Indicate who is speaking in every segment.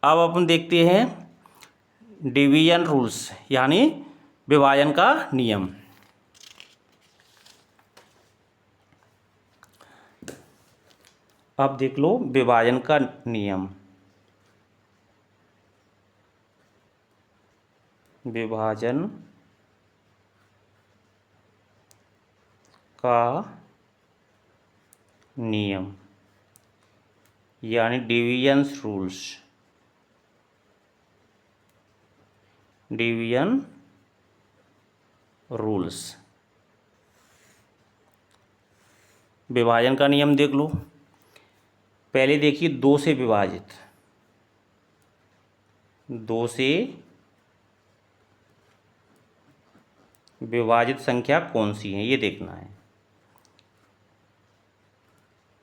Speaker 1: अब अपन देखते हैं डिवीजन रूल्स यानी विभाजन का नियम। अब देख लो विभाजन का नियम। विभाजन का नियम यानी डिवीजन रूल्स। डिवीजन रूल्स विभाजन का नियम देख लो। पहले देखिए दो से विभाजित, दो से विभाजित संख्या कौन सी है ये देखना है।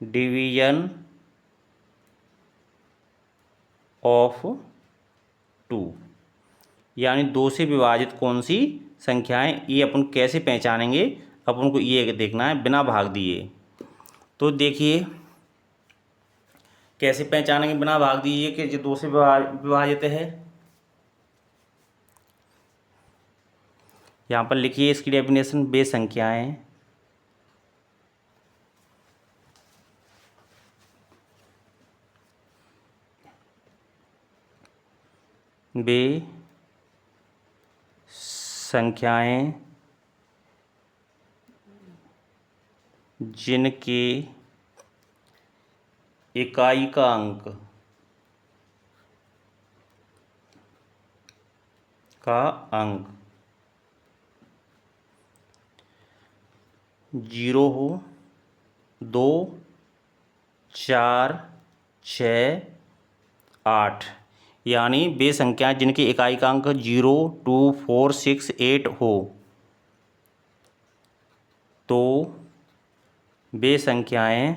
Speaker 1: डिवीजन ऑफ टू यानी दो से विभाजित कौन सी संख्याएं, ये अपन कैसे पहचानेंगे, अपन को ये देखना है बिना भाग दिए। तो देखिए कैसे पहचानेंगे बिना भाग दिए कि जो दो से विभाजित है। यहाँ पर लिखिए इसकी डेफिनेशन, बे संख्याएं बे संख्याएं जिनके इकाई का अंक जीरो हो, 2, 4, 6, 8 यानी वे संख्याएं जिनकी इकाई का अंक 0, 2, 4, 6, 8 हो तो वे संख्याएं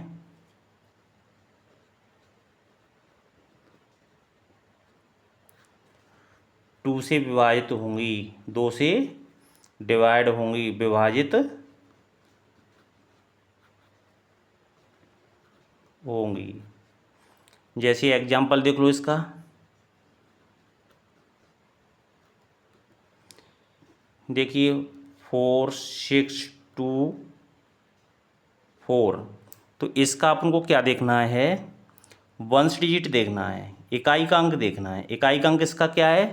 Speaker 1: टू से विभाजित होंगी, दो से डिवाइड होंगी, विभाजित होंगी। जैसे एग्जाम्पल देख लो इसका। देखिए 4, 6, 2, 4 तो इसका अपन को क्या देखना है, वंश डिजिट देखना है, इकाई का अंक देखना है। इकाई का अंक इसका क्या है,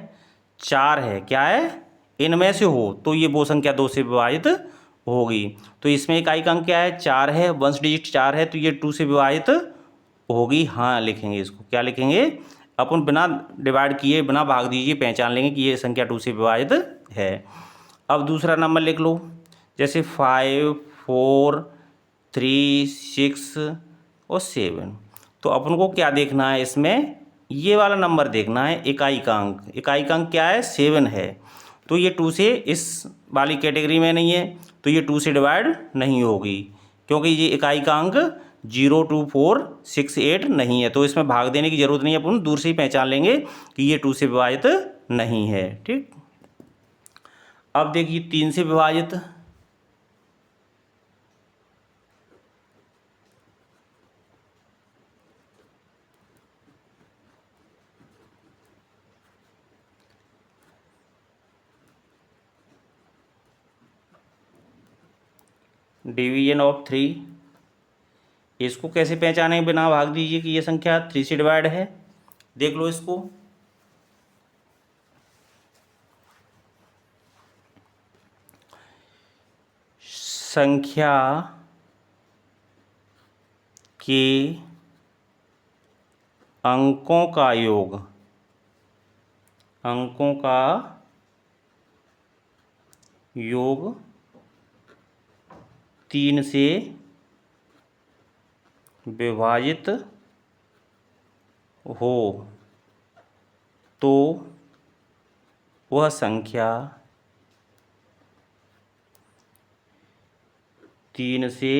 Speaker 1: 4 है। क्या है, इनमें से हो तो ये वो संख्या दो से विभाजित होगी। तो इसमें इकाई का अंक क्या है, 4 है, वंश डिजिट 4 है, तो ये 2 से विभाजित होगी। हाँ लिखेंगे इसको, क्या लिखेंगे, अपन बिना डिवाइड किए बिना भाग दीजिए पहचान लेंगे कि ये संख्या 2 से विभाजित है। अब दूसरा नंबर लिख लो, जैसे 5, 4, 3, 6 और 7। तो अपन को क्या देखना है इसमें, ये वाला नंबर देखना है, इकाई का अंक। इकाई का अंक क्या है, 7 है। तो ये 2 से इस वाली कैटेगरी में नहीं है, तो ये 2 से डिवाइड नहीं होगी क्योंकि ये इकाई का अंक 0, 2, 4, 6, 8 नहीं है। तो इसमें भाग देने की जरूरत नहीं है, अपन दूर से ही पहचान लेंगे कि ये 2 से विभाजित नहीं है। ठीक। अब देखिए 3 से विभाजित। डिवीजन ऑफ 3, इसको कैसे पहचाने बिना भाग दीजिए कि ये संख्या 3 से डिवाइड है। देख लो इसको, संख्या के अंकों का योग, अंकों का योग 3 से विभाजित हो तो वह संख्या 3 से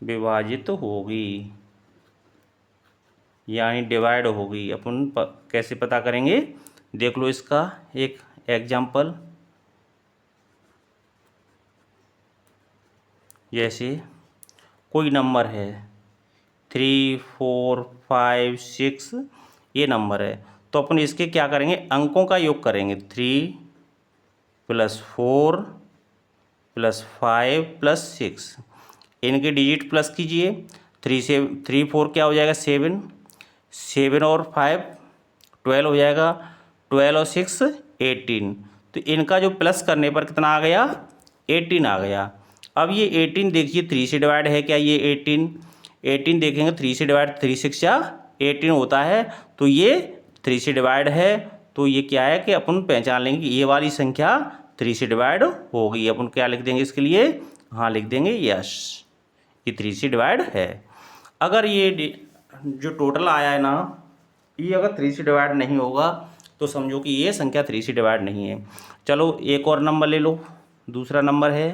Speaker 1: विभाजित होगी यानी डिवाइड होगी। अपन कैसे पता करेंगे, देख लो इसका एक एग्जाम्पल। जैसे कोई नंबर है 3, 4, 5, 6 ये नंबर है। तो अपन इसके क्या करेंगे, अंकों का योग करेंगे। 3 + 4 + 5 + 6, इनके डिजिट प्लस कीजिए। 3 से 3 4 क्या हो जाएगा 7, 7 और 5 12 हो जाएगा, 12 और 6 18। तो इनका जो प्लस करने पर कितना आ गया, 18 आ गया। अब ये 18 देखिए 3 से डिवाइड है क्या, ये 18 देखेंगे 3 से डिवाइड, 3 6 या 18 होता है, तो ये 3 से डिवाइड है। तो ये क्या है कि अपन पहचान लेंगे कि ये वाली संख्या 3 से डिवाइड होगी। अपन क्या लिख देंगे इसके लिए, हाँ लिख देंगे यस, ये 3 से डिवाइड है। अगर ये जो टोटल आया है ना, ये अगर 3 से डिवाइड नहीं होगा तो समझो कि ये संख्या 3 से डिवाइड नहीं है। चलो एक और नंबर ले लो, दूसरा नंबर है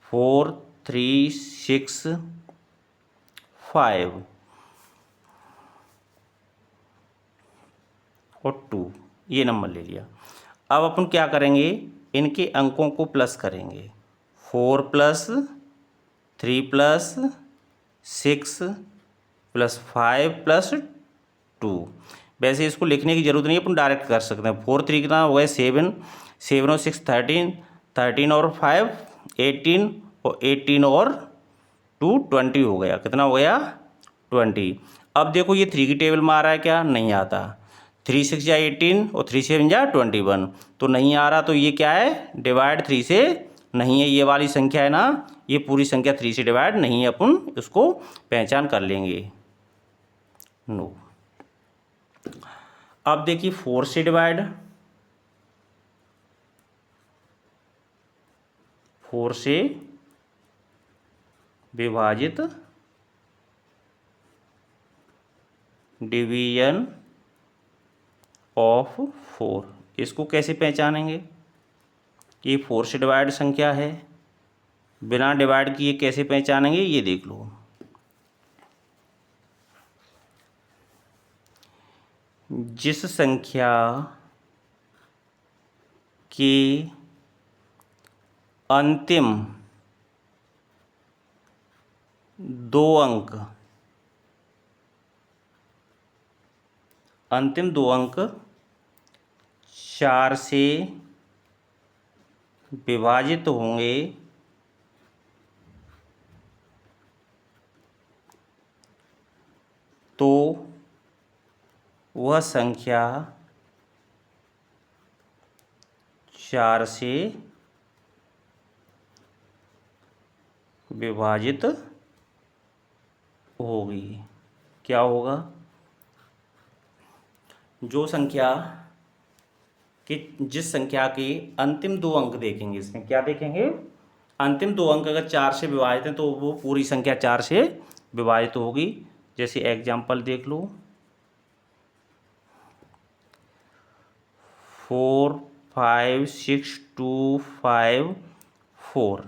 Speaker 1: 4 3 6 5 और 2, ये नंबर ले लिया। अब अपन क्या करेंगे, इनके अंकों को प्लस करेंगे। 4 + 3 + 6 + 5 + 2। वैसे इसको लिखने की जरूरत नहीं है, अपन डायरेक्ट कर सकते हैं। 4 3 कितना हो गया 7, 7 और 6 13, 13 और 5 18 और 18 और 2 20 हो गया। कितना हो गया 20। अब देखो ये 3 की टेबल में आ रहा है क्या, नहीं आता। 3 6 या 18 और 3 7 या 21, तो नहीं आ रहा। तो ये क्या है, डिवाइड 3 से नहीं है। ये वाली संख्या है ना, ये पूरी संख्या 3 से डिवाइड नहीं है। अपन इसको पहचान कर लेंगे, नो। अब देखिए 4 से डिवाइड, 4 से विभाजित, डिवीजन ऑफ 4, इसको कैसे पहचानेंगे। ये 4 से डिवाइड संख्या है, बिना डिवाइड किए कैसे पहचानेंगे, ये देख लो। जिस संख्या के अंतिम 2 अंक, अंतिम 2 अंक 4 से विभाजित होंगे तो वह संख्या 4 से विभाजित होगी। क्या होगा, जो संख्या कि जिस संख्या के अंतिम 2 अंक देखेंगे, इसमें क्या देखेंगे, अंतिम 2 अंक अगर 4 से विभाजित हैं तो वो पूरी संख्या 4 से विभाजित होगी। जैसे एग्जाम्पल देख लो, 4 5 6 2 5 4।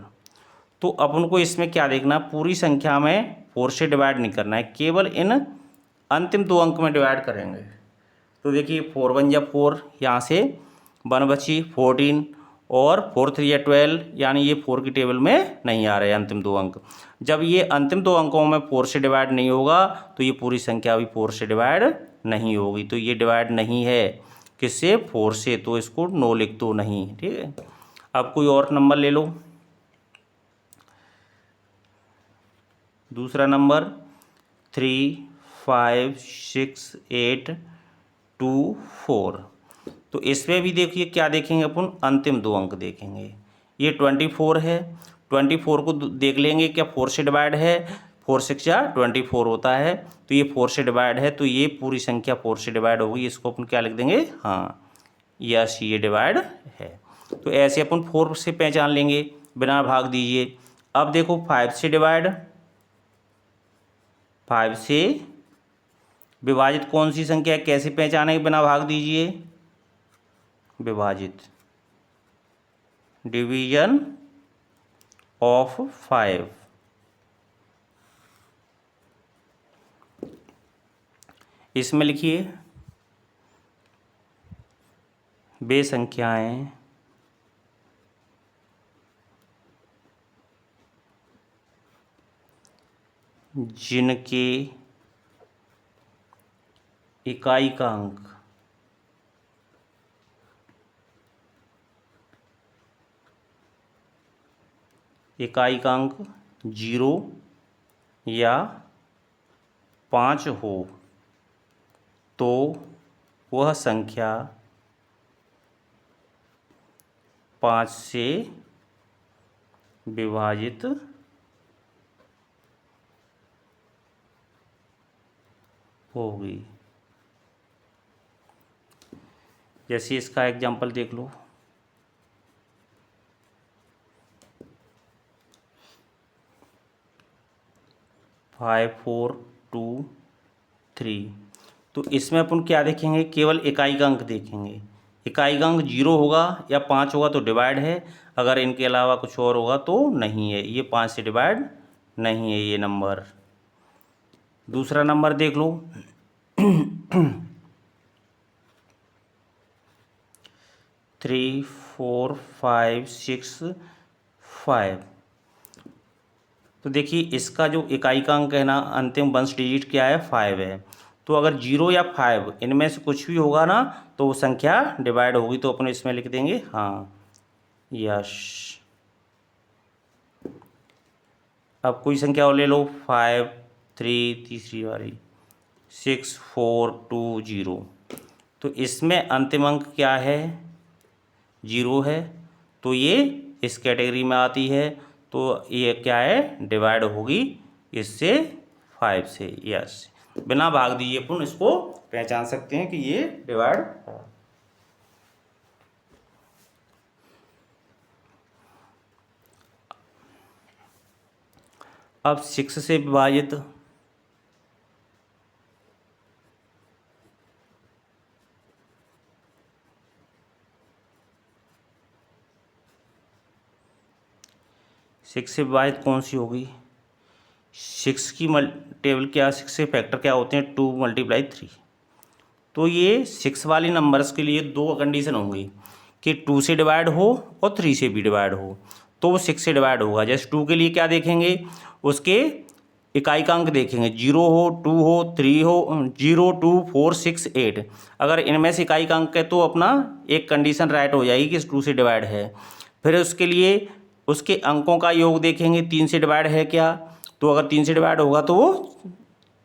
Speaker 1: तो अपन को इसमें क्या देखना, पूरी संख्या में 4 से डिवाइड नहीं करना है, केवल इन अंतिम 2 अंक में डिवाइड करेंगे। तो देखिए 4 1 या 4, यहाँ से 1 बची 14, और 4 3 या 12, यानी ये 4 की टेबल में नहीं आ रहे अंतिम 2 अंक। जब ये अंतिम 2 अंकों में 4 से डिवाइड नहीं होगा तो ये पूरी संख्या भी 4 से डिवाइड नहीं होगी। तो ये डिवाइड नहीं है किससे, 4 से, तो इसको नो लिख दो, नहीं। ठीक है, अब कोई और नंबर ले लो। दूसरा नंबर 3 5 6 8 2 4। तो इसमें भी देखिए क्या देखेंगे अपन, अंतिम 2 अंक देखेंगे। ये 24 है, 24 को देख लेंगे क्या 4 से डिवाइड है, 4 6 या 24 होता है। तो ये 4 से डिवाइड है, तो ये पूरी संख्या 4 से डिवाइड होगी। इसको अपन क्या लिख देंगे, हाँ यस, ये डिवाइड है। तो ऐसे अपन 4 से पहचान लेंगे, बिना भाग दीजिए। अब देखो 5 से डिवाइड, 5 से विभाजित कौन सी संख्या है, कैसे पहचानेंगे, बिना भाग दीजिए, विभाजित, डिवीजन ऑफ 5। इसमें लिखिए वे संख्याएं जिनके इकाई का अंक इकाई का अंक 0 या 5 हो तो वह संख्या 5 से विभाजित होगी। जैसे इसका एग्जाम्पल देख लो, 5 4 2 3। तो इसमें अपन क्या देखेंगे, केवल इकाई का अंक देखेंगे। इकाई का अंक 0 होगा या 5 होगा तो डिवाइड है, अगर इनके अलावा कुछ और होगा तो नहीं है, ये 5 से डिवाइड नहीं है ये नंबर। दूसरा नंबर देख लो 3 4 5 6 5। तो देखिए इसका जो इकाई का अंक है ना, अंतिम वंश डिजिट क्या है, 5 है। तो अगर 0 या 5 इनमें से कुछ भी होगा ना तो वो संख्या डिवाइड होगी, तो अपन इसमें लिख देंगे हाँ यश। अब कोई संख्या और ले लो, 5 3 तीसरी वाली 6 4 2 0। तो इसमें अंतिम अंक क्या है, 0 है, तो ये इस कैटेगरी में आती है। तो ये क्या है, डिवाइड होगी इससे 5 से। यस, बिना भाग दिए अपन इसको पहचान सकते हैं कि ये डिवाइड है। अब 6 से विभाजित 6 से विभाजित कौन सी होगी, 6 की टेबल क्या, 6 से फैक्टर क्या होते हैं, 2 × 3। तो ये 6 वाली नंबर्स के लिए दो कंडीशन होंगी कि 2 से डिवाइड हो और 3 से भी डिवाइड हो, तो वो 6 से डिवाइड होगा। जैसे 2 के लिए क्या देखेंगे, उसके इकाई का अंक देखेंगे, 0 हो 2 हो 3 हो, 0 2 4 6 8। अगर इनमें से इकाई का अंक है तो अपना एक कंडीशन राइट हो जाएगी कि 2 से डिवाइड है। फिर उसके लिए उसके अंकों का योग देखेंगे, 3 से डिवाइड है क्या, तो अगर 3 से डिवाइड होगा तो वो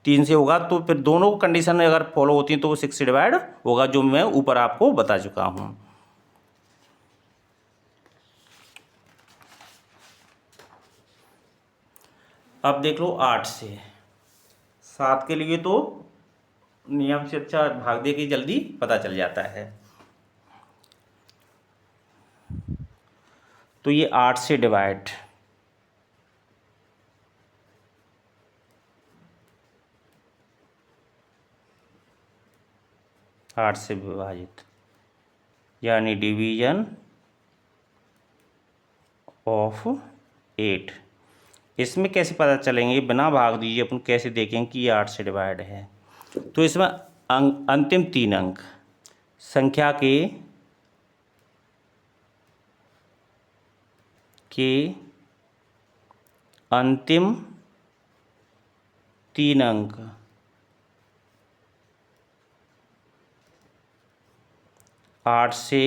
Speaker 1: 3 से होगा, तो फिर दोनों कंडीशन अगर फॉलो होती हैं तो वो 6 से डिवाइड होगा, जो मैं ऊपर आपको बता चुका हूँ। अब देख लो 8 से 7 के लिए तो नियम से अच्छा भाग दे के जल्दी पता चल जाता है। तो ये 8 से डिवाइड 8 से विभाजित यानी डिवीजन ऑफ 8। इसमें कैसे पता चलेंगे, बिना भाग दीजिए अपन कैसे देखें कि ये 8 से डिवाइड है। तो इसमें अंतिम 3 अंक संख्या के अंतिम 3 अंक आठ से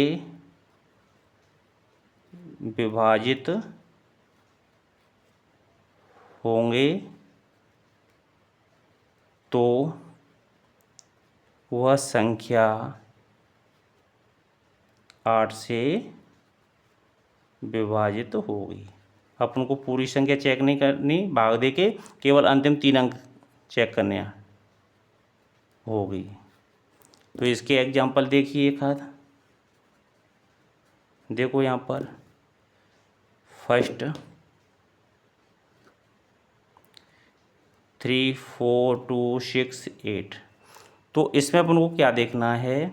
Speaker 1: विभाजित होंगे तो वह संख्या 8 से विभाजित होगी। अपन को पूरी संख्या चेक नहीं करनी भाग दे के, केवल अंतिम 3 अंक चेक करने होगी। तो इसके एग्जाम्पल देखिए एक आध, देखो यहाँ पर फर्स्ट 3 4 2 6 8। तो इसमें अपन को क्या देखना है,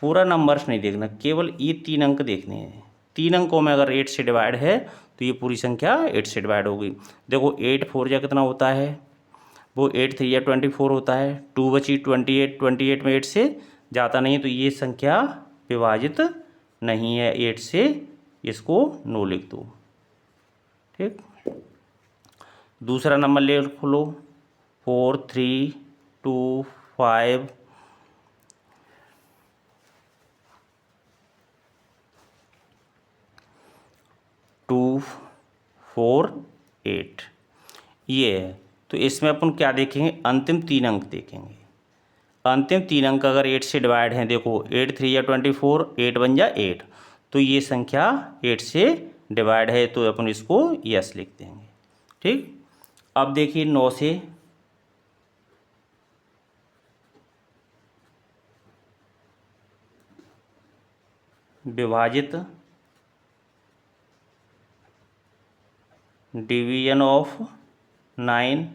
Speaker 1: पूरा नंबर्स नहीं देखना, केवल ये 3 अंक देखने हैं। 3 अंकों में अगर 8 से डिवाइड है तो ये पूरी संख्या 8 से डिवाइड होगी। देखो 8 4 जा कितना होता है, वो 8 3 या 24 होता है, 2 बची 28, 28 में 8 से जाता नहीं है, तो ये संख्या विभाजित नहीं है 8 से, इसको नो लिख दो। ठीक, दूसरा नंबर ले लो 4 3 2 5 2 4 8 ये है। तो इसमें अपन क्या देखेंगे, अंतिम 3 अंक देखेंगे। अंतिम 3 अंक अगर 8 से डिवाइड हैं, देखो 8 3 या 24, 8 1 जा 8, तो ये संख्या 8 से डिवाइड है, तो अपन इसको यस लिख देंगे। ठीक, अब देखिए 9 से विभाजित डिवीजन ऑफ 9,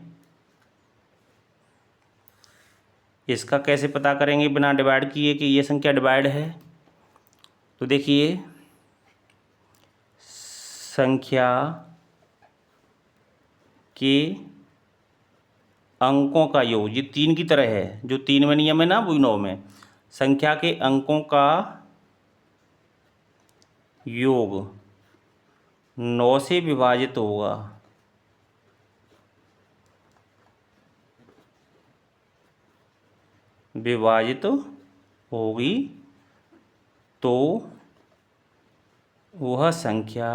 Speaker 1: इसका कैसे पता करेंगे बिना डिवाइड किए कि ये संख्या डिवाइड है। तो देखिए संख्या के अंकों का योग, ये 3 की तरह है, जो 3 में नियम है ना वही 9 में। संख्या के अंकों का योग 9 से विभाजित होगा, विभाजित होगी, तो वह संख्या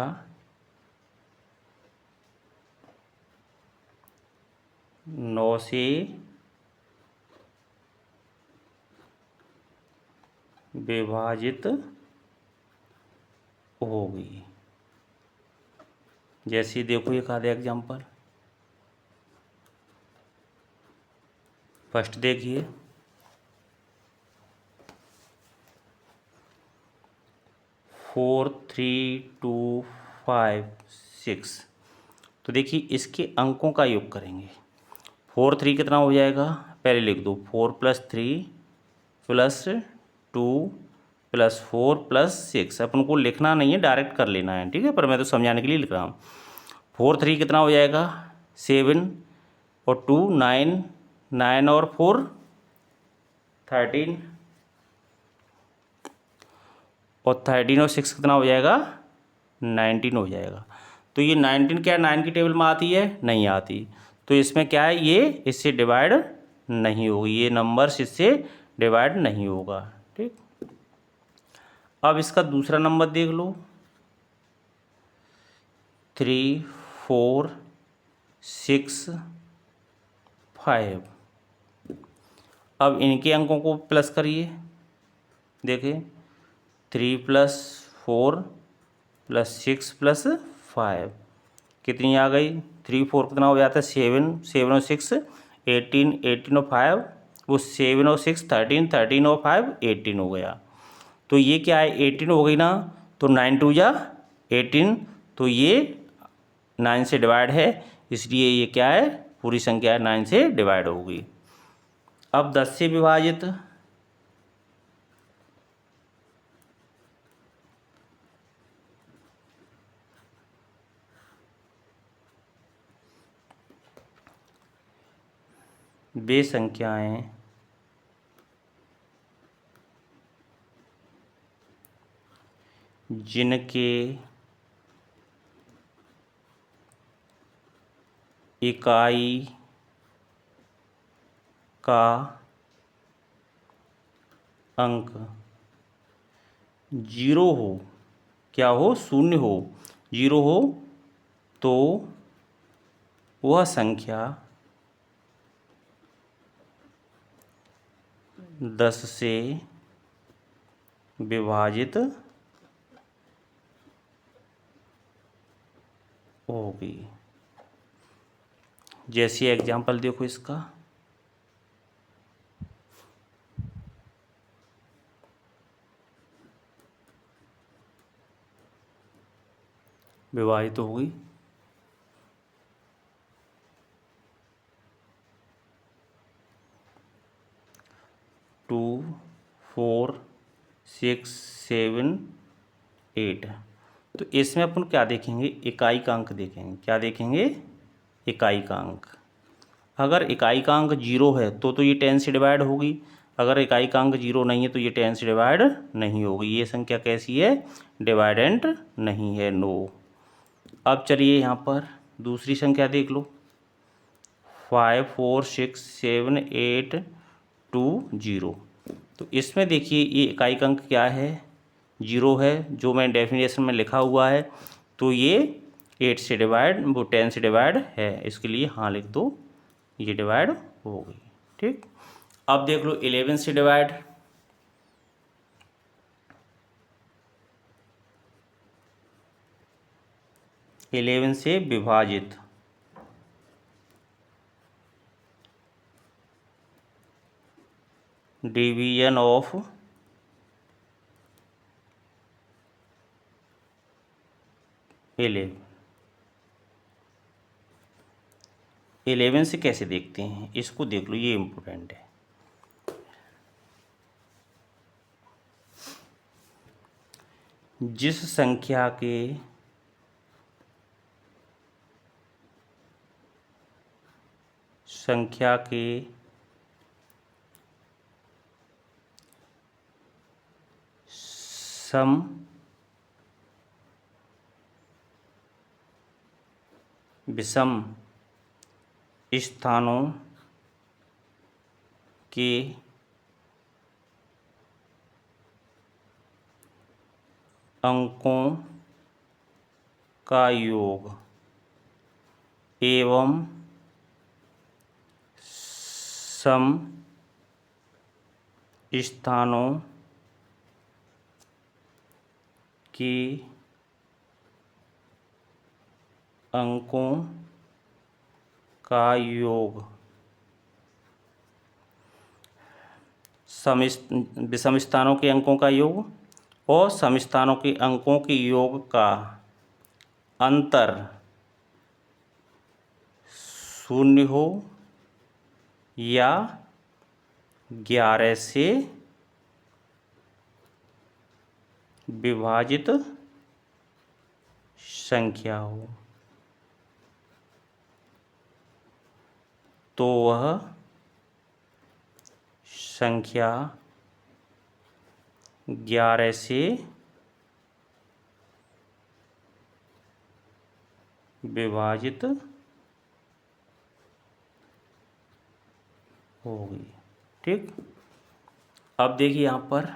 Speaker 1: नौ से विभाजित होगी। जैसे देखो एक आधा एग्जाम्पल, फर्स्ट देखिए 4 3 2 5 6। तो देखिए इसके अंकों का योग करेंगे। 4 3 कितना हो जाएगा, पहले लिख दो, 4 + 3 + 2 + 4 + 6। अपन को लिखना नहीं है, डायरेक्ट कर लेना है, ठीक है, पर मैं तो समझाने के लिए लिख रहा हूँ। 4 3 कितना हो जाएगा, 7 और 2 9, 9 और 4 13, और 13 और 6 कितना हो जाएगा, 19 हो जाएगा। तो ये 19 क्या 9 की टेबल में आती है, नहीं आती, तो इसमें क्या है, ये इससे डिवाइड नहीं होगी, ये नंबर्स इससे डिवाइड नहीं होगा। ठीक, अब इसका दूसरा नंबर देख लो, 3 4 6 5। अब इनके अंकों को प्लस करिए, देखें 3 + 4 + 6 + 5 कितनी आ गई, 3 4 कितना हो जाता है, 7 7 और 6 18, 18 और 5 वो 7 और 6 13, 13 और 5 18 हो गया। तो ये क्या है, 18 हो गई ना, तो 9 2 जा 18, तो ये 9 से डिवाइड है, इसलिए ये क्या है, पूरी संख्या 9 से डिवाइड होगी। अब 10 से विभाजित वे संख्याएं जिनके इकाई का अंक 0 हो, क्या हो, 0 हो, 0 हो, तो वह संख्या 10 से विभाजित होगी। जैसे एग्जाम्पल देखो इसका, विभाजित होगी, 2 4 6 7 8। तो इसमें अपन क्या देखेंगे, इकाई का अंक देखेंगे। क्या देखेंगे, इकाई का अंक। अगर इकाई का अंक 0 है तो ये 10 से डिवाइड होगी, अगर इकाई का अंक 0 नहीं है तो ये 10 से डिवाइड नहीं होगी। ये संख्या कैसी है, डिवाइडेंट नहीं है, नो। अब चलिए यहाँ पर दूसरी संख्या देख लो, 5 4 6 7 8 2 0। तो इसमें देखिए ये इकाई का अंक क्या है, 0 है, जो मैं डेफिनेशन में लिखा हुआ है। तो ये 8 से डिवाइड, वो 10 से डिवाइड है, इसके लिए हाँ लिख दो, ये डिवाइड हो गई। ठीक, अब देख लो 11 से डिवाइड, 11 से विभाजित, डिवीजन ऑफ 11 से कैसे देखते हैं इसको देख लो, ये इम्पोर्टेंट है। जिस संख्या के सम विषम स्थानों के अंकों का योग एवं सम स्थानों के अंकों का योग विषम स्थानों के अंकों का योग और समस्थानों के अंकों के योग का अंतर 0 हो या 11 से विभाजित संख्या हो, तो वह संख्या 11 से विभाजित होगी। ठीक, अब देखिए यहाँ पर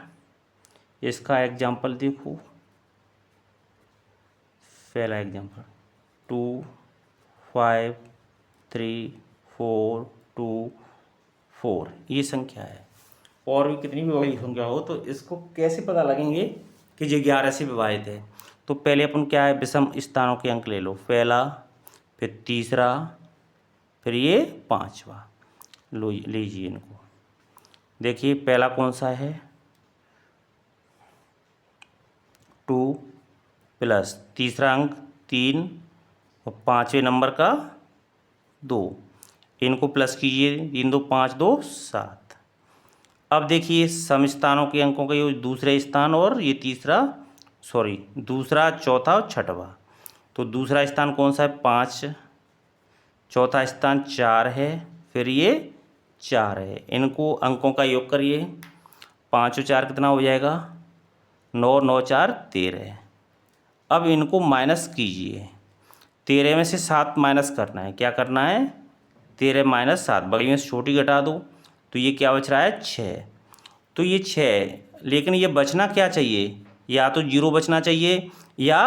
Speaker 1: इसका एग्जाम्पल देखो, पहला एग्जाम्पल 2 5 3 4 2 4, ये संख्या है। और भी कितनी भी बड़ी संख्या हो तो इसको कैसे पता लगेंगे कि ये 11 से विभाजित है। तो पहले अपन क्या है, विषम स्थानों के अंक ले लो, पहला, फिर तीसरा, फिर ये पांचवा। लो लीजिए इनको, देखिए पहला कौन सा है, 2 प्लस तीसरा अंक 3 और पाँचवें नंबर का 2, इनको प्लस कीजिए, 3 2 5 2 7। अब देखिए समस्थानों के अंकों का ये दूसरे स्थान और ये दूसरा, चौथा और छठवा। तो दूसरा स्थान कौन सा है, 5, चौथा स्थान 4 है, फिर ये 4 है। इनको अंकों का योग करिए, 5 और 4 कितना हो जाएगा, 9 9 4 13। अब इनको माइनस कीजिए, 13 में से 7 माइनस करना है, क्या करना है, 13 माइनस 7, बगल में से छोटी घटा दो, तो ये क्या बच रहा है, 6। तो ये 6, लेकिन ये बचना क्या चाहिए, या तो 0 बचना चाहिए या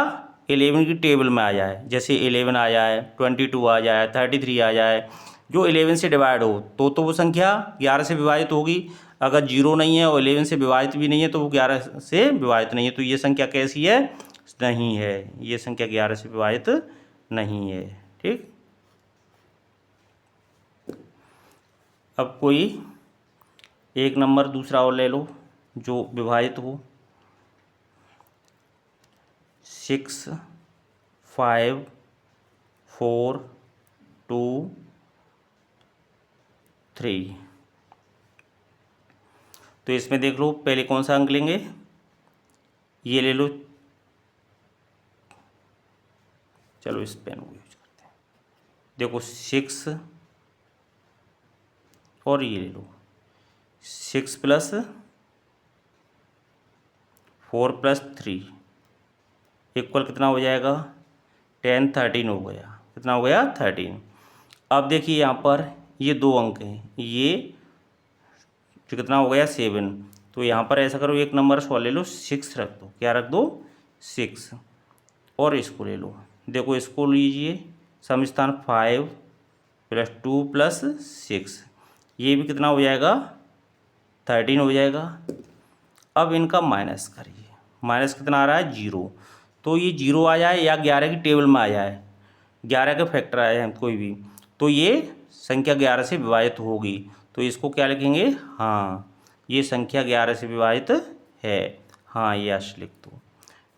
Speaker 1: 11 की टेबल में आ जाए, जैसे 11 आ जाए, 22 आ जाए, 33 आ जाए, जो 11 से डिवाइड हो तो वो संख्या 11 से विभाजित होगी। अगर 0 नहीं है और 11 से विभाजित भी नहीं है तो वो 11 से विभाजित नहीं है। तो ये संख्या कैसी है, नहीं है, ये संख्या 11 से विभाजित नहीं है। ठीक, अब कोई एक नंबर दूसरा और ले लो जो विभाजित हो, 6 5 4 2 3। तो इसमें देख लो पहले कौन सा अंक लेंगे, ये ले लो, चलो इस पेन को यूज करते हैं। देखो 6 और ये ले लो, 6 प्लस 4 प्लस 3 इक्वल कितना हो जाएगा, 10 13 हो गया, कितना हो गया, 13। अब देखिए यहाँ पर ये 2 अंक हैं, ये जो कितना हो गया, 7। तो यहाँ पर ऐसा करो, एक नंबर सॉल्व ले लो, 6 रख दो, क्या रख दो, 6। और इसको ले लो। देखो इसको लीजिए, सम स्थान 5 + 2 + 6, ये भी कितना हो जाएगा 13 हो जाएगा। अब इनका माइनस करिए, माइनस कितना आ रहा है 0, तो ये 0 आ जाए या 11 की टेबल में आ जाए, 11 के फैक्टर आए हैं कोई भी, तो ये संख्या 11 से विभाजित होगी। तो इसको क्या लिखेंगे, हाँ ये संख्या 11 से विभाजित है, हाँ ये यश लिख दो।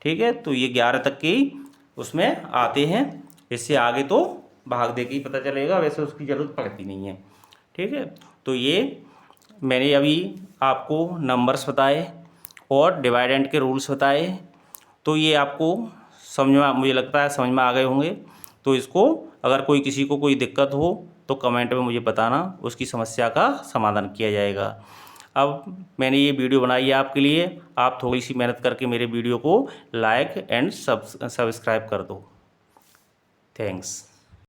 Speaker 1: ठीक है, तो ये 11 तक की उसमें आते हैं, इससे आगे तो भाग दे के ही पता चलेगा, वैसे उसकी ज़रूरत पड़ती नहीं है। ठीक है, तो ये मैंने अभी आपको नंबर्स बताए और डिवाइड एंड के रूल्स बताए, तो ये आपको समझ में, मुझे लगता है समझ में आ गए होंगे। तो इसको अगर कोई किसी को कोई दिक्कत हो तो कमेंट में मुझे बताना, उसकी समस्या का समाधान किया जाएगा। अब मैंने ये वीडियो बनाई है आपके लिए, आप थोड़ी सी मेहनत करके मेरे वीडियो को लाइक एंड सब्सक्राइब कर दो। थैंक्स।